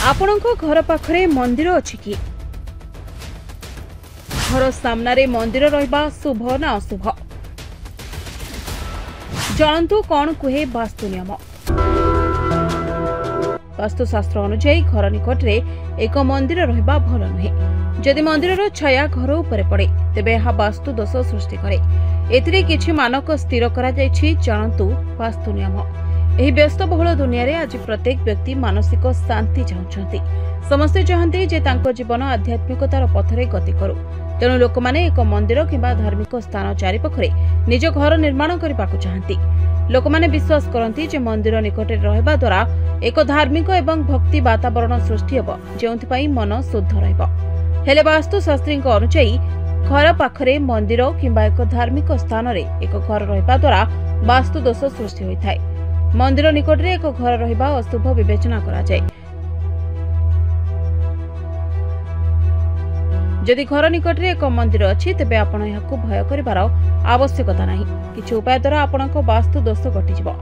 आपणको घर पाखरे मंदिर अछि कि घर सामने मंदिर रहिबा शुभ ना अशुभ जानतु कौन कुहे वास्तु नियम। वास्तुशास्त्र अनुसार घर निकट में एक मंदिर रहिबा भल नुहे। जदि मंदिर छाया घर उपरे पड़े तेबे यह वास्तु दोष सृष्टि करे। एथिरे किछि मानक स्थिर करा जायछि। जानतु वास्तु नियम। एही व्यस्तबहुल दुनिया रे आज प्रत्येक व्यक्ति मानसिक शांति चाहते। समस्ते चाहते जे तांको जीवन आध्यात्मिकतार पथरे गति करू। तेणु लोक माने एक मंदिर किंबा धार्मिक स्थान चारिपाखरे निज घर निर्माण करने चाहती। लोक माने विश्वास करती जे मंदिर निकट रहिबा द्वारा एक धार्मिक एवं भक्ति वातावरण सृष्टि हेब, जेउथिपाई मन शुद्ध रहइबो। हेले वास्तुशास्त्री अनुसार घर पाखरे मंदिर किंबा एक धार्मिक स्थान रे एक घर रहिबा द्वारा वास्तु दोष सृष्टि होइथाय। मंदिर निकट रे एक घर रहिबा अशुभ विवेचना करा जाय। जदि घर निकट रे एक मंदिर अछि तेबे आपण याकु भय करिवार आवश्यकता नाही। किछि उपाय द्वारा आपणको वास्तु दोष घटिजिवो।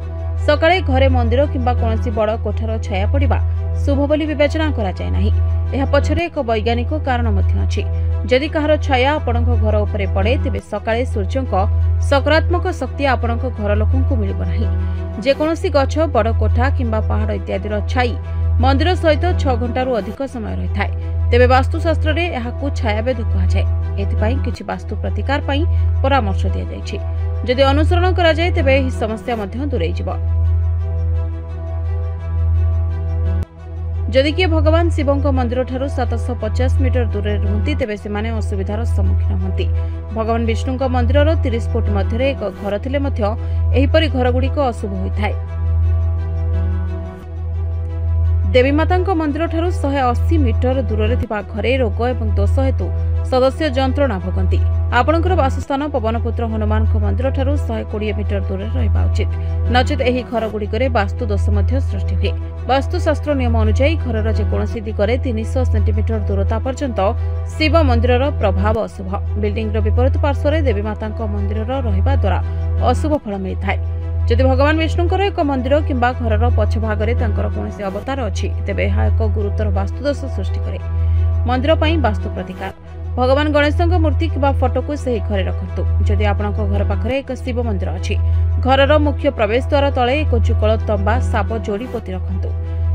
सकाळे घरे मंदिर किंबा कोनोसी बड़ कोठार छाया पड़िबा शुभ बोली विवेचना करा जाय नाही। एहा पछरे एक वैज्ञानिक कारण मध्ये अछि। जदि कहार छाया आपणको घर उपरे पड़े तेबे सकाळे सूर्यको सकारात्मक शक्ति आपणको घर लोकंकु मिलिबो नाही। जे कोनोसी गछ बड़ कोठा किंबा पहाड़ इत्यादिर छाई मंदिर सहित 6 घंटारू अधिक समय रहिथाय तेबे वास्तुशास्त्र रे एहाकु छायाभेद कहा जाय। एथिपाई किछि वास्तु प्रतिकार पई परामर्श दिया जायछि। जदि अनुसरण करा जाय तेबे एही समस्या मध्ये दूरेइ जिवो। जदि कि भगवान शिवंक मंदिर ठारू 750 मीटर दूर रुहंती तेबे सेमाने असुविधार सम्मुखीन होंती। भगवान विष्णुंक मंदिरर 30 फुट मध्यरे एक घर थिले मध्य एहिपरि घरगुड़िक अशुभ होइथाय। देवी मातांक मंदिर ठारू 180 मीटर दूर थिबा घरे रोग एवं दोष हेतु सदस्य जंत्रणा भोगंती। आपणकर वासस्थान पवनपुत्र हनुमान मंदिर ठारू 120 मीटर दूर रहिबा उचित, नचेत एही घर गुड़िकरे वास्तु दोष मध्य सृष्टि हुए। वास्तुशास्त्र नियम अनुसार घरर जेकोसी दिगरे 300 सेंटीमीटर दूरता पर्यंत शिव मंदिरर प्रभाव अशुभ। बिल्डिंगर विपरीत पार्श्व देवी मातांक मंदिर रहिबा द्वारा अशुभ फल मिलिथाय। जदि भगवान विष्णुंकर एक मंदिर किंबा घरर पछ भागरे तांकर कोनोसी अवतार अछि तेबे एहा एक गुरुतर वास्तुदोष सृष्टि करे। मंदिर पई वास्तु प्रतिकार। भगवान गणेशंक मूर्ति किंबा फोटो को सही घरे रखंतु। जदि आपणको घर पाखरे एक शिव मंदिर अछि घरर मुख्य प्रवेश द्वार तळे एक जुगल तंबा साप जोड़ी पोती रखंतु।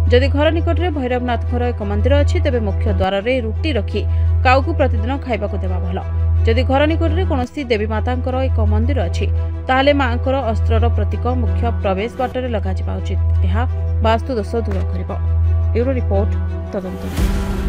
जदि घर निकट रे भैरवनाथ घर एक मंदिर अछि तेबे मुख्य द्वार रे रुटी रखी काउ को प्रतिदिन खाइबाको देबा भलो। जदि घर निकट रे कोनोसी देवी मातांकर एक मंदिर अछि ताहाले मांकर अस्त्रर प्रतीक मुख्य प्रवेश बाटरे लगा जिबा उचित। एहा वास्तु दोष दूर करिवो। ब्यूरो रिपोर्ट तदंत।